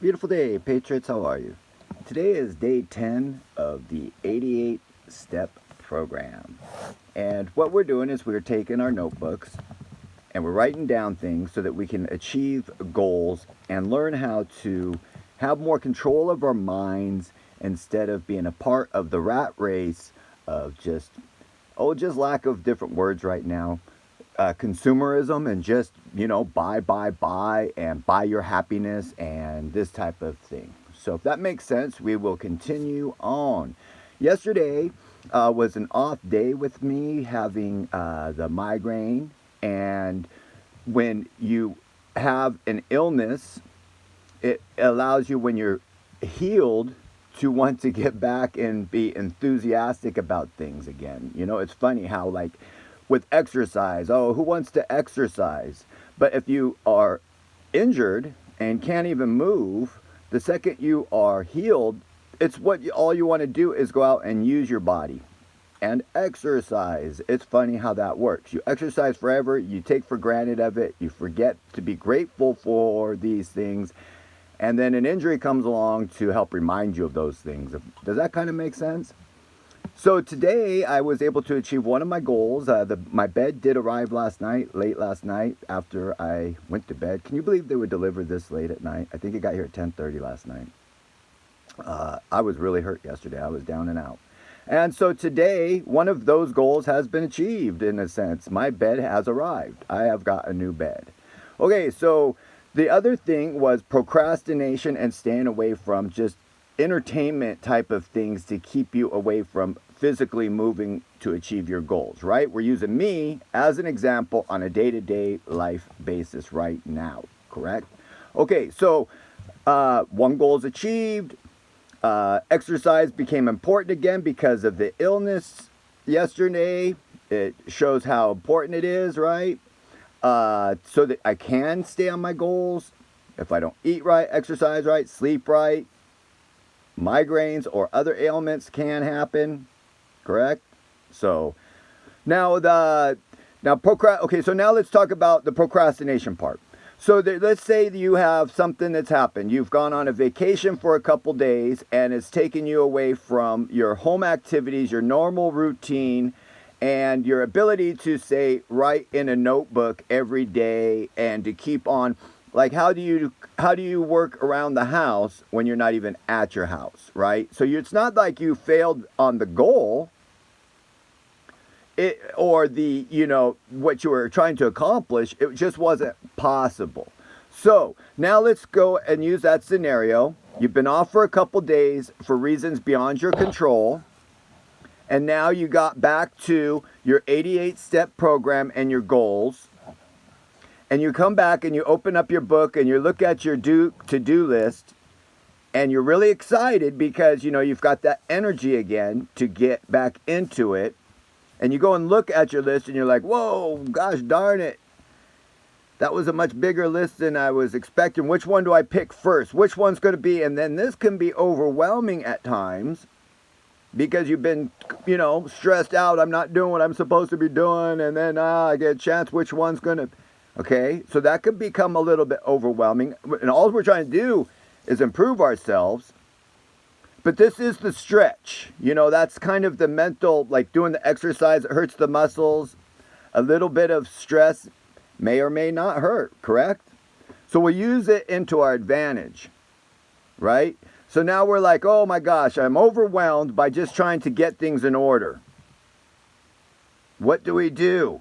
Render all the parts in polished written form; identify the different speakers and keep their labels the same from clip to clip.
Speaker 1: Beautiful day, Patriots. How are you? Today is day 10 of the 88 step program. And what we're doing is we're taking our notebooks and we're writing down things so that we can achieve goals and learn how to have more control of our minds instead of being a part of the rat race of just lack of different words right now, consumerism, and just buy and buy your happiness and this type of thing. So if that makes sense, we will continue on. Yesterday was an off day with me having the migraine, and when you have an illness, it allows you, when you're healed, to want to get back and be enthusiastic about things again. It's funny how, like, with exercise, oh, who wants to exercise? But if you are injured and can't even move, the second you are healed, all you want to do is go out and use your body and exercise. It's funny how that works. You exercise forever, you take for granted of it, you forget to be grateful for these things, and then an injury comes along to help remind you of those things. Does that kind of make sense? So today I was able to achieve one of my goals. My bed did arrive late last night after I went to bed. Can you believe they would deliver this late at night? I think it got here at 10:30 last night. I was really hurt yesterday. I was down and out. And so today, one of those goals has been achieved in a sense. My bed has arrived. I have got a new bed. Okay, so the other thing was procrastination and staying away from just entertainment type of things to keep you away from physically moving to achieve your goals, right? We're using me as an example on a day-to-day life basis right now, correct? Okay, so one goal is achieved. Exercise became important again because of the illness yesterday. It shows how important it is, right? So that I can stay on my goals. If I don't eat right, exercise right, sleep right, migraines or other ailments can happen, correct? So now okay, so now let's talk about the procrastination part. So let's say that you have something that's happened. You've gone on a vacation for a couple days and it's taken you away from your home activities, your normal routine, and your ability to say, write in a notebook every day and to keep on. Like, how do you work around the house when you're not even at your house, right? So it's not like you failed on the goal, or what you were trying to accomplish. It just wasn't possible. So now let's go and use that scenario. You've been off for a couple days for reasons beyond your control, and now you got back to your 88 step program and your goals. And you come back and you open up your book and you look at your to-do list, and you're really excited because you've got that energy again to get back into it. And you go and look at your list and you're like, whoa, gosh darn it. That was a much bigger list than I was expecting. Which one do I pick first? Which one's going to be? And then this can be overwhelming at times because you've been, stressed out. I'm not doing what I'm supposed to be doing. And then I get a chance. Which one's going to... Okay, so that could become a little bit overwhelming. And all we're trying to do is improve ourselves. But this is the stretch. That's kind of the mental, like doing the exercise. It hurts the muscles. A little bit of stress may or may not hurt, correct? So we'll use it into our advantage, right? So now we're like, oh my gosh, I'm overwhelmed by just trying to get things in order. What do we do?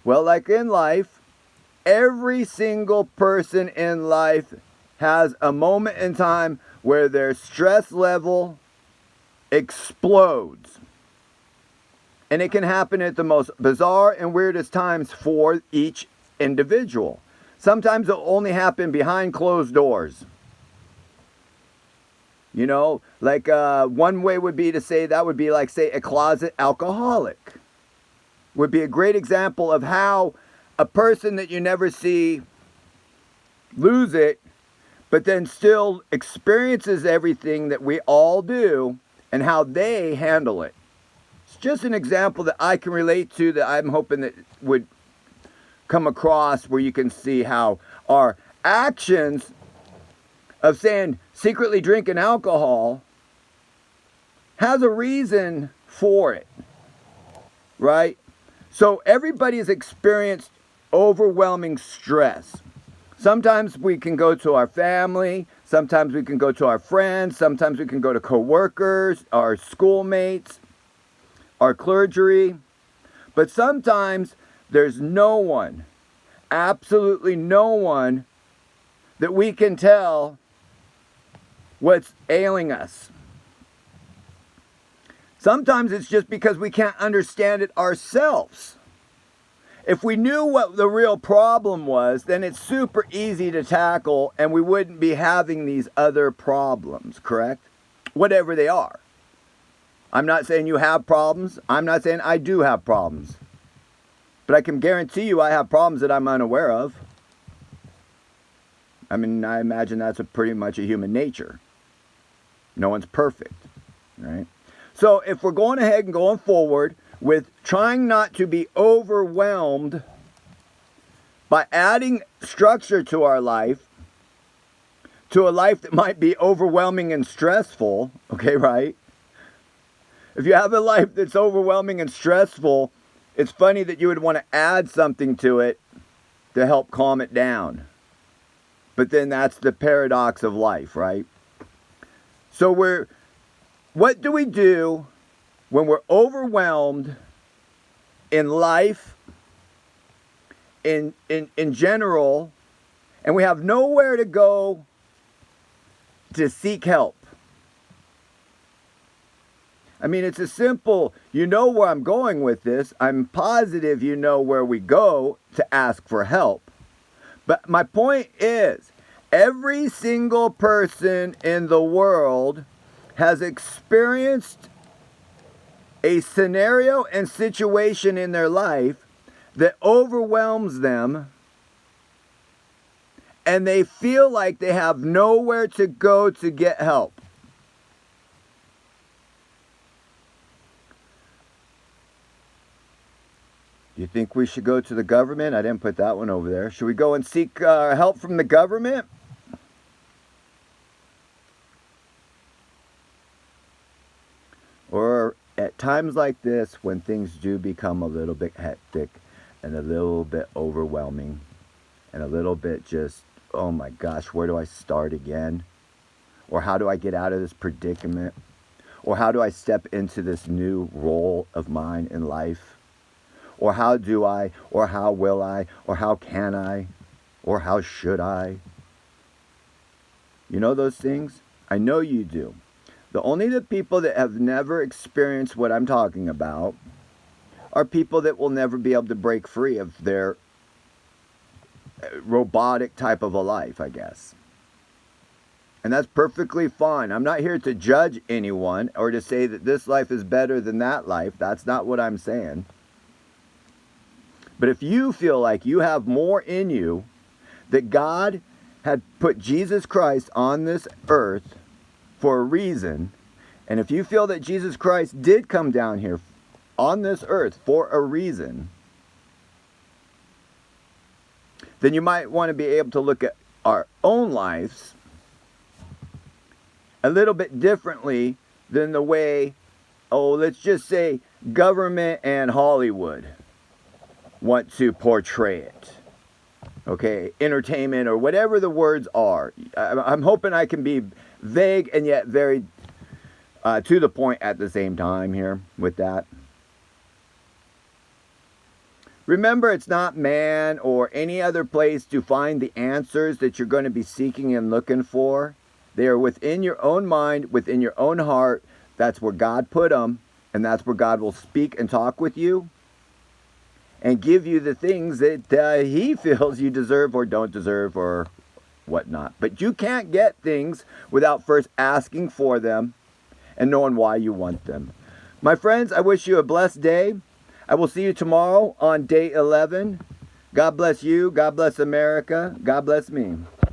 Speaker 1: Well, like in life, every single person in life has a moment in time where their stress level explodes. And it can happen at the most bizarre and weirdest times for each individual. Sometimes it'll only happen behind closed doors. Like one way would be to say that would be like, say, a closet alcoholic. Would be a great example of how a person that you never see lose it, but then still experiences everything that we all do and how they handle it. It's just an example that I can relate to, that I'm hoping that would come across, where you can see how our actions of saying secretly drinking alcohol has a reason for it, right? So everybody has experienced overwhelming stress. Sometimes we can go to our family, sometimes we can go to our friends, sometimes we can go to coworkers, our schoolmates, our clergy, but sometimes there's no one, absolutely no one, that we can tell what's ailing us. Sometimes it's just because we can't understand it ourselves. If we knew what the real problem was, then it's super easy to tackle and we wouldn't be having these other problems, correct? Whatever they are. I'm not saying you have problems. I'm not saying I do have problems. But I can guarantee you I have problems that I'm unaware of. I mean, I imagine that's pretty much a human nature. No one's perfect, right? So if we're going ahead and going forward with trying not to be overwhelmed by adding structure to our life, to a life that might be overwhelming and stressful, okay, right? If you have a life that's overwhelming and stressful, it's funny that you would want to add something to it to help calm it down. But then that's the paradox of life, right? So what do we do when we're overwhelmed in life, in general, and we have nowhere to go to seek help? I mean, it's a simple, you know where I'm going with this. I'm positive you know where we go to ask for help. But my point is, every single person in the world has experienced a scenario and situation in their life that overwhelms them, and they feel like they have nowhere to go to get help. Do you think we should go to the government? I didn't put that one over there. Should we go and seek help from the government? Or at times like this, when things do become a little bit hectic and a little bit overwhelming and a little bit just, oh my gosh, where do I start again? Or how do I get out of this predicament? Or how do I step into this new role of mine in life? Or how do I, or how will I, or how can I, or how should I? You know those things? I know you do. Only the people that have never experienced what I'm talking about are people that will never be able to break free of their robotic type of a life, I guess. And that's perfectly fine. I'm not here to judge anyone or to say that this life is better than that life. That's not what I'm saying. But if you feel like you have more in you, that God had put Jesus Christ on this earth for a reason, and if you feel that Jesus Christ did come down here on this earth for a reason, then you might want to be able to look at our own lives a little bit differently than the way, let's just say government and Hollywood want to portray it. Okay, entertainment or whatever the words are. I'm hoping I can be vague and yet very to the point at the same time here with that. Remember, it's not man or any other place to find the answers that you're going to be seeking and looking for. They are within your own mind, within your own heart. That's where God put them, and that's where God will speak and talk with you and give you the things that he feels you deserve or don't deserve or whatnot. But you can't get things without first asking for them and knowing why you want them. My friends, I wish you a blessed day. I will see you tomorrow on day 11. God bless you. God bless America. God bless me.